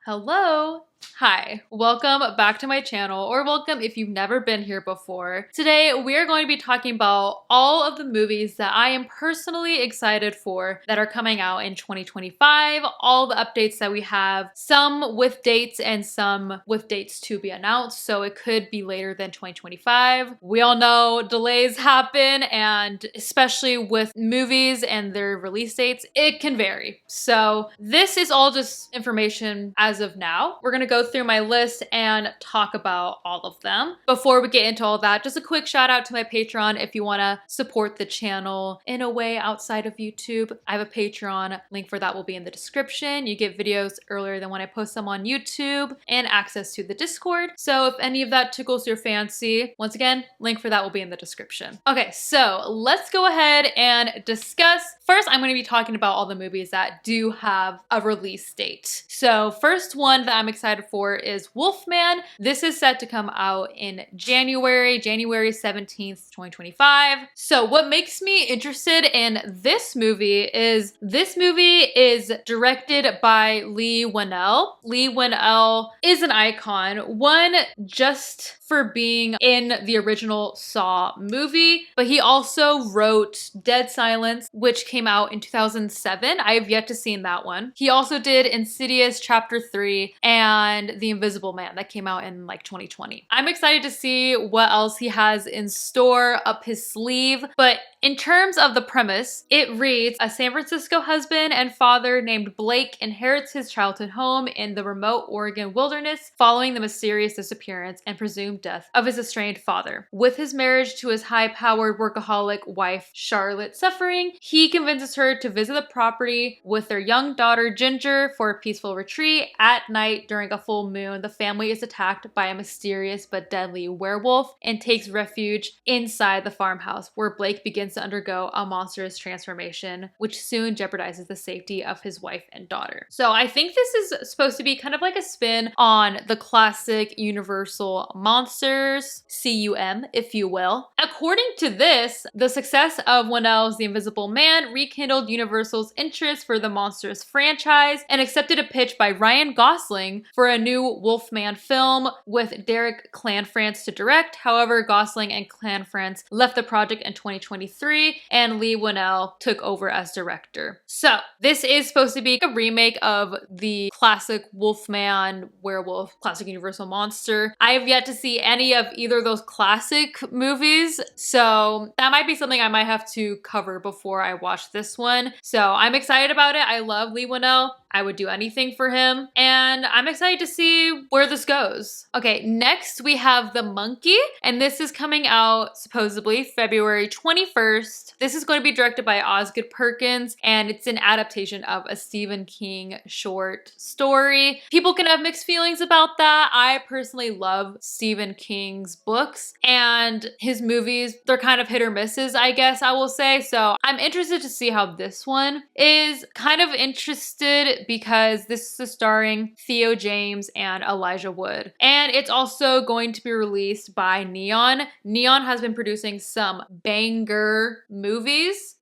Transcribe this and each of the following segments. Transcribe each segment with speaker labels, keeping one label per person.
Speaker 1: Hello! Hi, welcome back to my channel, or welcome if you've never been here before. Today, we are going to be talking about all of the movies that I am personally excited for that are coming out in 2025, all the updates that we have, some with dates and some with dates to be announced, so it could be later than 2025. We all know delays happen, and especially with movies and their release dates, it can vary. So this is all just information as of now. We're gonna go through my list and talk about all of them. Before we get into all that, just a quick shout out to my Patreon if you want to support the channel in a way outside of YouTube. I have a Patreon, link for that will be in the description. You get videos earlier than when I post them on YouTube and access to the Discord. So if any of that tickles your fancy, once again, link for that will be in the description. Okay, so let's go ahead and discuss. First, I'm going to be talking about all the movies that do have a release date. So first one that I'm excited for is Wolfman. This is set to come out in January 17th, 2025. So what makes me interested in this movie is directed by Leigh Whannell. Leigh Whannell is an icon, one just for being in the original Saw movie, but he also wrote Dead Silence, which came out in 2007. I have yet to see that one. He also did Insidious Chapter 3 and The Invisible Man that came out in like 2020. I'm excited to see what else he has in store up his sleeve, but in terms of the premise, it reads, a San Francisco husband and father named Blake inherits his childhood home in the remote Oregon wilderness following the mysterious disappearance and presumed death of his estranged father. With his marriage to his high-powered workaholic wife, Charlotte, suffering, he convinces her to visit the property with their young daughter, Ginger, for a peaceful retreat. At night, during a full moon, the family is attacked by a mysterious but deadly werewolf and takes refuge inside the farmhouse, where Blake begins to undergo a monstrous transformation, which soon jeopardizes the safety of his wife and daughter. So I think this is supposed to be kind of like a spin on the classic Universal monsters, CUM, if you will. According to this, the success of Whannell's The Invisible Man rekindled Universal's interest for the Monsters franchise and accepted a pitch by Ryan Gosling for a new Wolfman film with Derek Clanfrance to direct. However, Gosling and Clanfrance left the project in 2023 and Leigh Whannell took over as director. So this is supposed to be a remake of the classic Wolfman werewolf, classic Universal monster. I have yet to see any of either of those classic movies, so that might be something I might have to cover before I watch this one. So I'm excited about it. I love Leigh Whannell. I would do anything for him, and I'm excited to see where this goes. Okay, next we have The Monkey, and this is coming out supposedly February 21st. This is going to be directed by Osgood Perkins, and it's an adaptation of a Stephen King short story. People can have mixed feelings about that. I personally love Stephen King's books, and his movies, they're kind of hit or misses, I guess I will say. So I'm interested to see how this one is. Kind of interested because this is starring Theo James and Elijah Wood. And it's also going to be released by Neon. Neon has been producing some banger movies,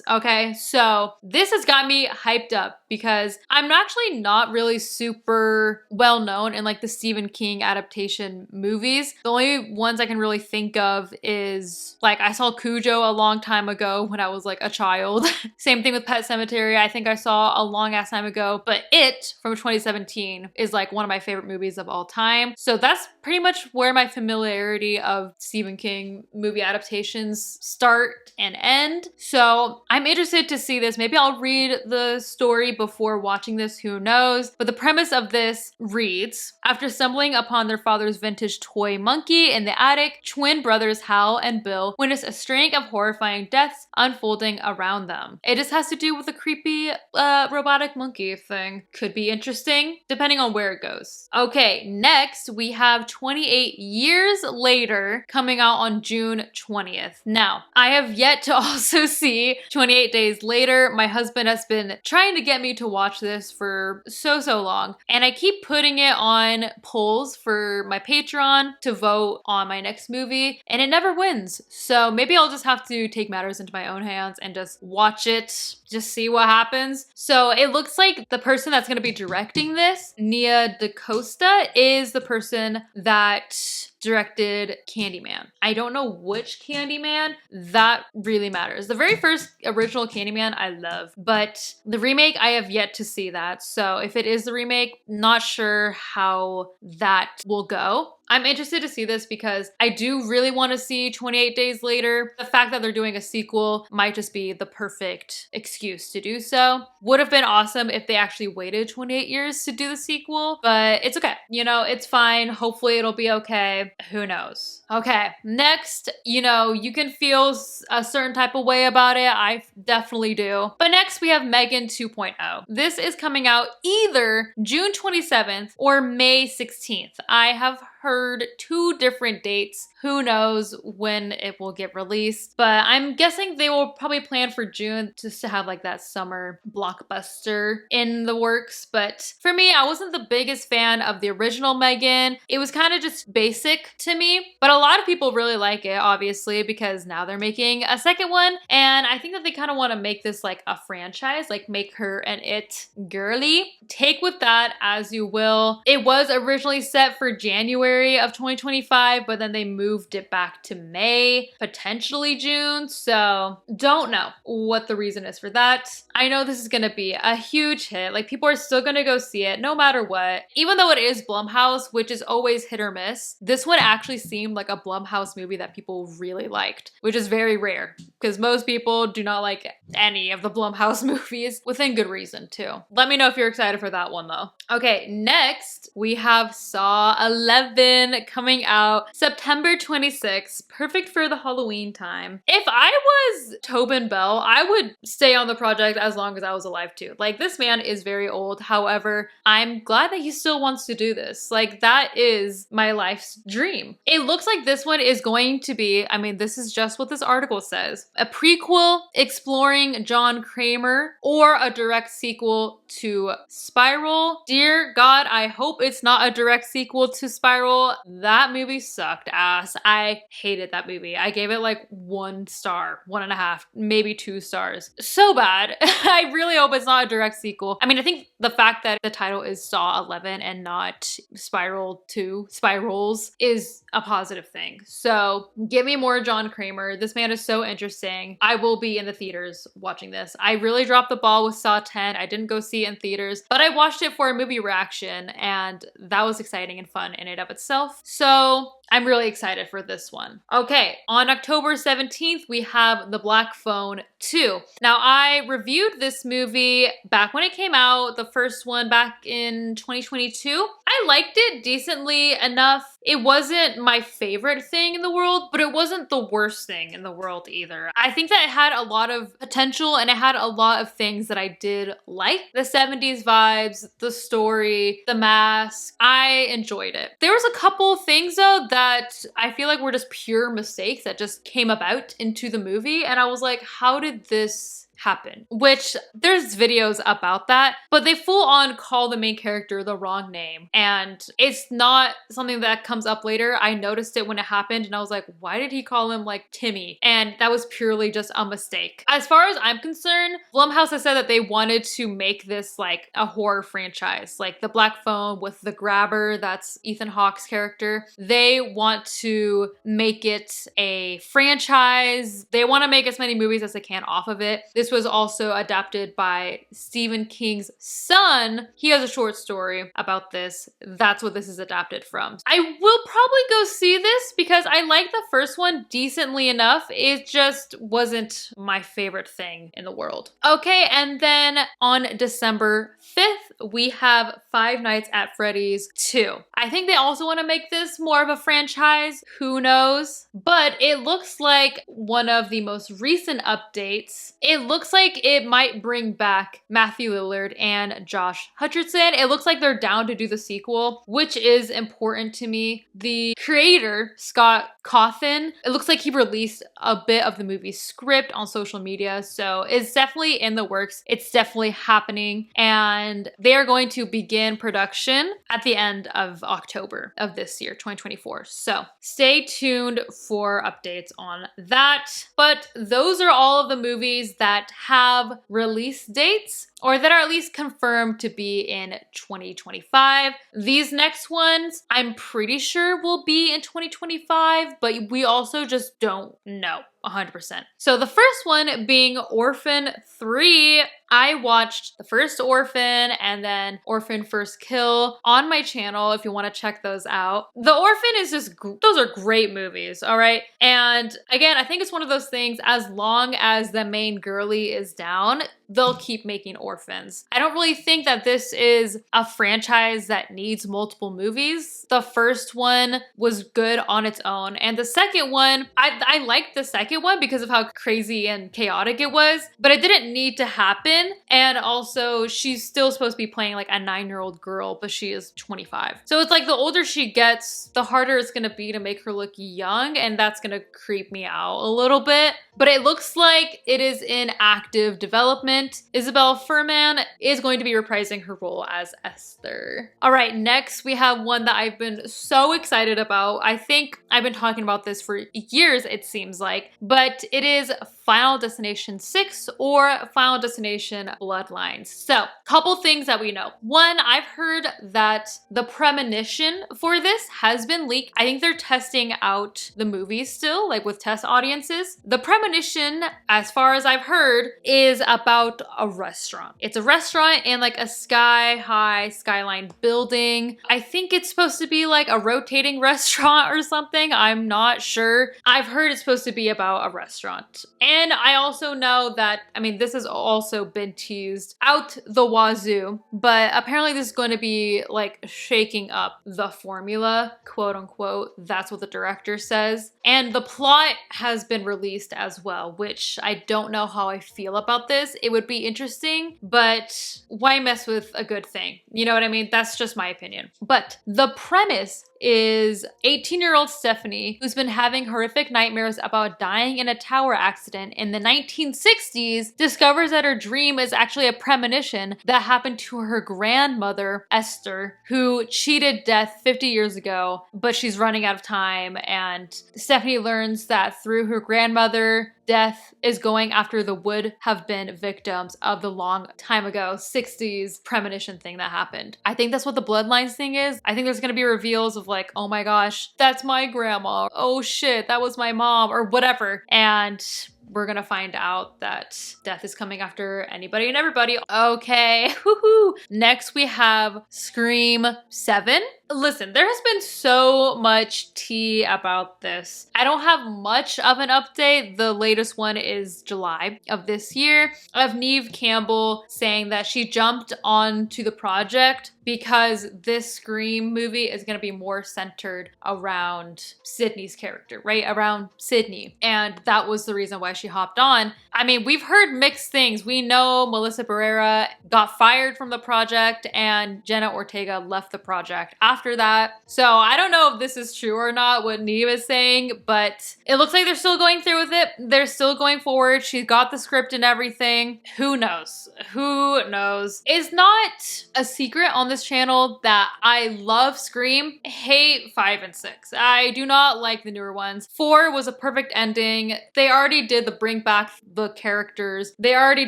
Speaker 1: okay? So this has got me hyped up because I'm actually not really super well known in like the Stephen King adaptation movies. The only ones I can really think of is like I saw Cujo a long time ago when I was like a child. Same thing with Pet Sematary. I think I saw a long ass time ago, but It from 2017 is like one of my favorite movies of all time. So that's pretty much where my familiarity of Stephen King movie adaptations start and end. So I'm interested to see this. Maybe I'll read the story before watching this, who knows? But the premise of this reads, after stumbling upon their father's vintage toy monkey in the attic, twin brothers Hal and Bill witness a string of horrifying deaths unfolding around them. It just has to do with a creepy robotic monkey thing. Could be interesting, depending on where it goes. Okay, next we have 28 Years Later coming out on June 20th. Now, I have yet to also see 28 Days Later. My husband has been trying to get me to watch this for so long, and I keep putting it on polls for my Patreon to vote on my next movie, and it never wins. So maybe I'll just have to take matters into my own hands and just watch it just see what happens. So it looks like the person that's going to be directing this, Nia DaCosta, is the person that directed Candyman. I don't know which Candyman. That really matters. The very first original Candyman I love, but the remake I have yet to see that. So if it is the remake, not sure how that will go. I'm interested to see this because I do really want to see 28 Days Later. The fact that they're doing a sequel might just be the perfect excuse to do so. Would have been awesome if they actually waited 28 years to do the sequel, but it's okay. You know, it's fine. Hopefully it'll be okay. Who knows? Okay, next, you know, you can feel a certain type of way about it. I definitely do. But next we have Megan 2.0. This is coming out either June 27th or May 16th. I have heard 2 different dates. Who knows when it will get released, but I'm guessing they will probably plan for June just to have like that summer blockbuster in the works. But for me, I wasn't the biggest fan of the original Megan. It was kind of just basic to me, but a lot of people really like it, obviously, because now they're making a second one. And I think that they kind of want to make this like a franchise, like make her an it girly. Take with that as you will. It was originally set for January of 2025, but then they moved it back to May, potentially June. So don't know what the reason is for that. I know this is going to be a huge hit. Like, people are still going to go see it no matter what. Even though it is Blumhouse, which is always hit or miss, this one actually seemed like a Blumhouse movie that people really liked, which is very rare because most people do not like any of the Blumhouse movies, within good reason too. Let me know if you're excited for that one though. Okay, next we have Saw 11 coming out September 26th, perfect for the Halloween time. If I was Tobin Bell, I would stay on the project as long as I was alive too. Like, this man is very old. However, I'm glad that he still wants to do this. Like, that is my life's dream. It looks like this one is going to be, I mean, this is just what this article says, a prequel exploring John Kramer or a direct sequel to Spiral. Dear God, I hope it's not a direct sequel to Spiral. That movie sucked ass. I hated that movie. I gave it like 1 star, 1.5, maybe 2 stars. So bad. I really hope it's not a direct sequel. I mean, I think the fact that the title is Saw 11 and not Spiral 2, Spirals, is a positive thing. So give me more John Kramer. This man is so interesting. I will be in the theaters watching this. I really dropped the ball with Saw 10. I didn't go see it in theaters, but I watched it for a movie reaction, and that was exciting and fun in and of itself. So I'm really excited for this one. Okay, on October 17th, we have The Black Phone 2. Now, I reviewed this movie back when it came out, the first one back in 2022. I liked it decently enough. It wasn't my favorite thing in the world, but it wasn't the worst thing in the world either. I think that it had a lot of potential and it had a lot of things that I did like. The 70s vibes, the story, the mask. I enjoyed it. There was a couple things though that I feel like were just pure mistakes that just came about into the movie, and I was like, how did this happen? Which, there's videos about that, but they full on call the main character the wrong name, and it's not something that comes up later. I noticed it when it happened and I was like, why did he call him like Timmy? And that was purely just a mistake. As far as I'm concerned, Blumhouse has said that they wanted to make this like a horror franchise, like The Black Phone with the grabber, that's Ethan Hawke's character. They want to make it a franchise. They want to make as many movies as they can off of it. This was also adapted by Stephen King's son. He has a short story about this. That's what this is adapted from. I will probably go see this because I like the first one decently enough. It just wasn't my favorite thing in the world. Okay, and then on December 5th, we have Five Nights at Freddy's 2. I think they also want to make this more of a franchise. Who knows? But it looks like one of the most recent updates. It looks like it might bring back Matthew Lillard and Josh Hutcherson. It looks like they're down to do the sequel, which is important to me. The creator, Scott Coffin. It looks like he released a bit of the movie's script on social media, so it's definitely in the works. It's definitely happening, and they are going to begin production at the end of October of this year, 2024. So stay tuned for updates on that. But those are all of the movies that have release dates, or that are at least confirmed to be in 2025. These next ones, I'm pretty sure will be in 2025, but we also just don't know 100%. So the first one being Orphan 3. I watched the first Orphan and then Orphan First Kill on my channel if you want to check those out. The Orphan is just, those are great movies, all right? And again, I think it's one of those things, as long as the main girly is down, they'll keep making Orphans. I don't really think that this is a franchise that needs multiple movies. The first one was good on its own, and the second one, I liked the second one because of how crazy and chaotic it was, but it didn't need to happen. And also, she's still supposed to be playing like a 9-year-old girl, but she is 25. So it's like the older she gets, the harder it's gonna be to make her look young, and that's gonna creep me out a little bit. But it looks like it is in active development. Isabel Furman is going to be reprising her role as Esther. All right, next we have one that I've been so excited about. I think I've been talking about this for years, it seems like, but it is Final Destination 6 or Final Destination Bloodlines. So, couple things that we know. One, I've heard that the premonition for this has been leaked. I think they're testing out the movie still, like with test audiences. The premonition, as far as I've heard, is about a restaurant. It's a restaurant in like a sky-high skyline building. I think it's supposed to be like a rotating restaurant or something. I'm not sure. I've heard it's supposed to be about a restaurant. And I also know that, I mean, this has also been teased out the wazoo, but apparently this is going to be like shaking up the formula, quote unquote. That's what the director says. And the plot has been released as well, which I don't know how I feel about this. It would be interesting, but why mess with a good thing? You know what I mean? That's just my opinion. But the premise is 18-year-old Stephanie, who's been having horrific nightmares about dying in a tower accident in the 1960s, discovers that her dream is actually a premonition that happened to her grandmother, Esther, who cheated death 50 years ago, but she's running out of time. And Stephanie learns that through her grandmother, death is going after the would have been victims of the long time ago 60s premonition thing that happened. I think that's what the Bloodlines thing is. I think there's gonna be reveals of like, oh my gosh, that's my grandma. Oh shit, that was my mom, or whatever. And we're gonna find out that death is coming after anybody and everybody. Okay, woohoo. Next we have Scream 7. Listen, there has been so much tea about this. I don't have much of an update. The latest one is July of this year, of Neve Campbell saying that she jumped onto the project because this Scream movie is going to be more centered around Sydney's character, right? Around Sydney. And that was the reason why she hopped on. I mean, we've heard mixed things. We know Melissa Barrera got fired from the project and Jenna Ortega left the project after that. So I don't know if this is true or not, what Neve is saying, but it looks like they're still going through with it. They're still going forward. She got the script and everything. Who knows? Who knows? It's not a secret on this channel that I love Scream, hate 5 and 6. I do not like the newer ones. 4 was a perfect ending. They already did the bring back the characters. They already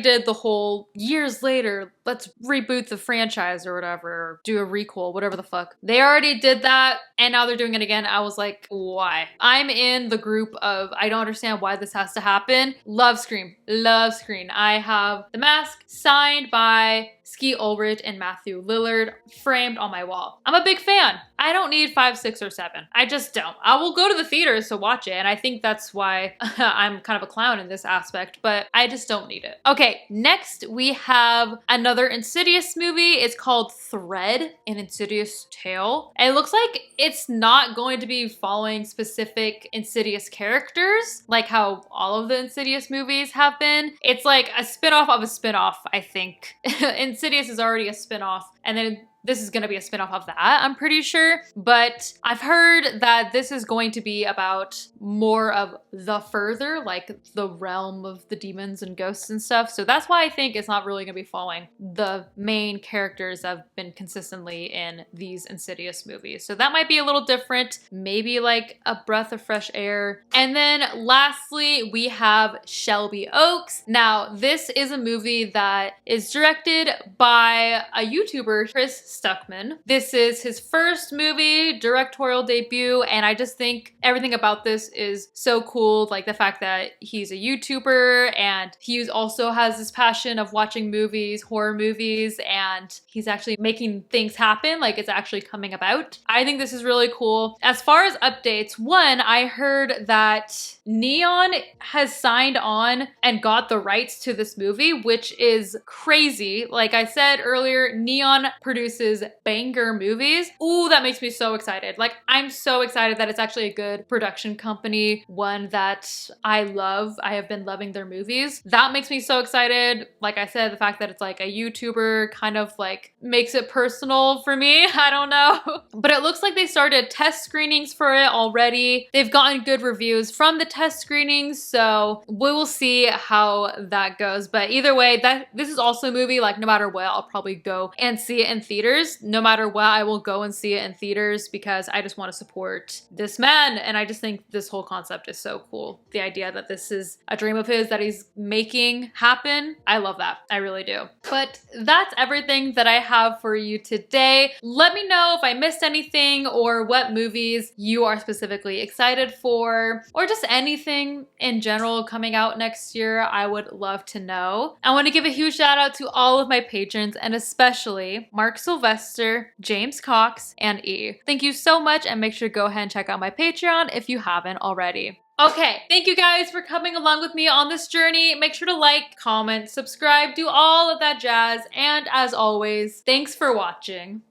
Speaker 1: did the whole years later, let's reboot the franchise or whatever, or do a requel, whatever the fuck. They already did that, and now they're doing it again. I was like, why? I'm in the group of, I don't understand why this has to happen. Love Scream. Love Scream. I have the mask signed by Skeet Ulrich and Matthew Lillard framed on my wall. I'm a big fan. I don't need 5, 6, or 7. I just don't. I will go to the theaters to watch it, and I think that's why I'm kind of a clown in this aspect, but I just don't need it. Okay, next we have another Insidious movie. It's called Thread, an Insidious Tale. And it looks like it's not going to be following specific Insidious characters, like how all of the Insidious movies have been. It's like a spin-off of a spin-off, I think. Insidious is already a spin-off, and then this is gonna be a spin-off of that, I'm pretty sure. But I've heard that this is going to be about more of the further, like the realm of the demons and ghosts and stuff. So that's why I think it's not really gonna be following the main characters that have been consistently in these Insidious movies. So that might be a little different, maybe like a breath of fresh air. And then lastly, we have Shelby Oaks. Now, this is a movie that is directed by a YouTuber, Chris Stuckman. This is his first movie, directorial debut, and I just think everything about this is so cool. Like the fact that he's a YouTuber and he also has this passion of watching movies, horror movies, and he's actually making things happen, like it's actually coming about. I think this is really cool. As far as updates, one, I heard that Neon has signed on and got the rights to this movie, which is crazy. Like I said earlier, Neon produces banger movies. Ooh, that makes me so excited. Like I'm so excited that it's actually a good production company, one that I love. I have been loving their movies. That makes me so excited. Like I said, the fact that it's like a YouTuber kind of like makes it personal for me. I don't know. But it looks like they started test screenings for it already. They've gotten good reviews from the test screenings, so we will see how that goes. But either way, this is also a movie, like no matter what, I'll probably go and see it in theaters. No matter what, I will go and see it in theaters because I just want to support this man. And I just think this whole concept is so cool. The idea that this is a dream of his that he's making happen. I love that. I really do. But that's everything that I have for you today. Let me know if I missed anything or what movies you are specifically excited for, or just anything in general coming out next year. I would love to know. I want to give a huge shout out to all of my patrons, and especially Mark Sylvester, James Cox, and E. Thank you so much, and make sure to go ahead and check out my Patreon if you haven't already. Okay, thank you guys for coming along with me on this journey. Make sure to like, comment, subscribe, do all of that jazz, and as always, thanks for watching.